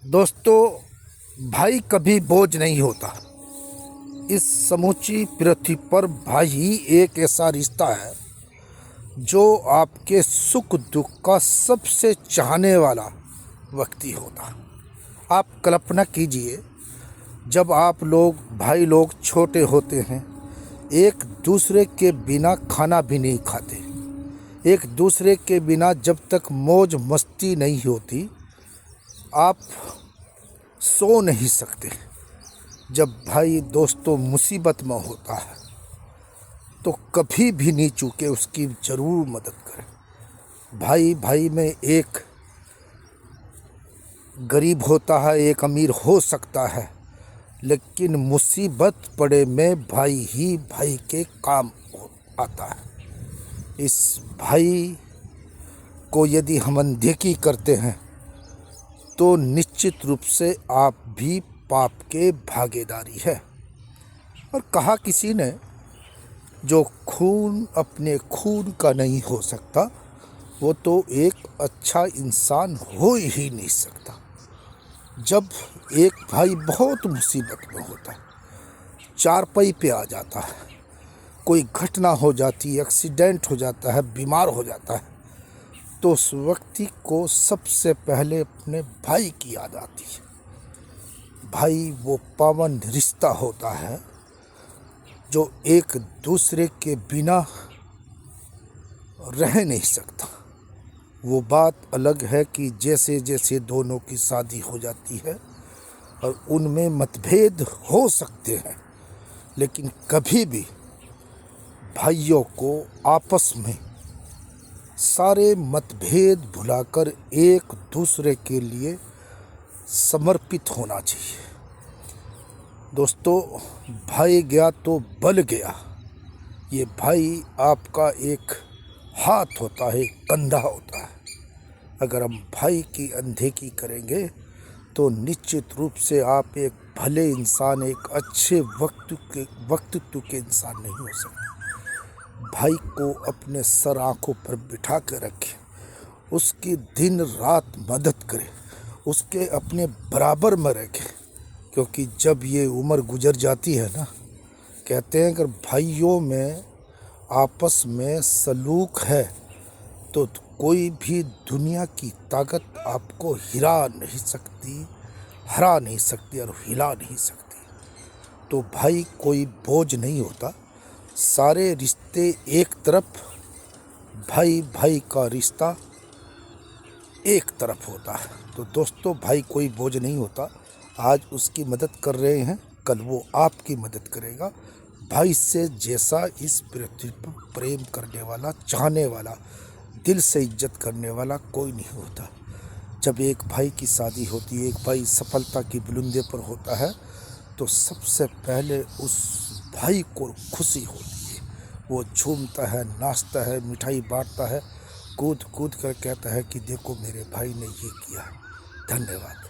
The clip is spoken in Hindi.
दोस्तों, भाई कभी बोझ नहीं होता। इस समूची पृथ्वी पर भाई ही एक ऐसा रिश्ता है जो आपके सुख दुख का सबसे चाहने वाला व्यक्ति होता। आप कल्पना कीजिए, जब आप लोग भाई लोग छोटे होते हैं, एक दूसरे के बिना खाना भी नहीं खाते, एक दूसरे के बिना जब तक मौज मस्ती नहीं होती आप सो नहीं सकते। जब भाई दोस्तों मुसीबत में होता है तो कभी भी नहीं चूके उसकी ज़रूर मदद करें। भाई भाई में एक गरीब होता है, एक अमीर हो सकता है, लेकिन मुसीबत पड़े में भाई ही भाई के काम आता है। इस भाई को यदि हम अनदेखी करते हैं तो निश्चित रूप से आप भी पाप के भागीदारी है। और कहा किसी ने, जो खून अपने खून का नहीं हो सकता वो तो एक अच्छा इंसान हो ही नहीं सकता। जब एक भाई बहुत मुसीबत में होता है, चारपाई पे आ जाता है, कोई घटना हो जाती है, एक्सीडेंट हो जाता है, बीमार हो जाता है, तो उस व्यक्ति को सबसे पहले अपने भाई की याद आती है। भाई वो पावन रिश्ता होता है जो एक दूसरे के बिना रह नहीं सकता। वो बात अलग है कि जैसे जैसे दोनों की शादी हो जाती है और उनमें मतभेद हो सकते हैं, लेकिन कभी भी भाइयों को आपस में सारे मतभेद भुलाकर एक दूसरे के लिए समर्पित होना चाहिए। दोस्तों, भाई गया तो बल गया। ये भाई आपका एक हाथ होता है, एक कंधा होता है। अगर हम भाई की अनदेखी करेंगे तो निश्चित रूप से आप एक भले इंसान, एक अच्छे वक्तव्य के इंसान नहीं हो सकते। भाई को अपने सर आँखों पर बिठा कर रखें, उसकी दिन रात मदद करें, उसके अपने बराबर में रखें, क्योंकि जब ये उम्र गुजर जाती है ना, कहते हैं अगर भाइयों में आपस में सलूक है तो कोई भी दुनिया की ताकत आपको हरा नहीं सकती और हिला नहीं सकती। तो भाई कोई बोझ नहीं होता। सारे रिश्ते एक तरफ, भाई भाई का रिश्ता एक तरफ होता है। तो दोस्तों, भाई कोई बोझ नहीं होता। आज उसकी मदद कर रहे हैं, कल वो आपकी मदद करेगा। भाई से जैसा इस पृथ्वी पर प्रेम करने वाला, चाहने वाला, दिल से इज्जत करने वाला कोई नहीं होता। जब एक भाई की शादी होती है, एक भाई सफलता की बुलंदी पर होता है, तो सबसे पहले उस भाई को खुशी होती है। वो झूमता है, नाचता है, मिठाई बांटता है, कूद कूद कर कहता है कि देखो मेरे भाई ने ये किया। धन्यवाद।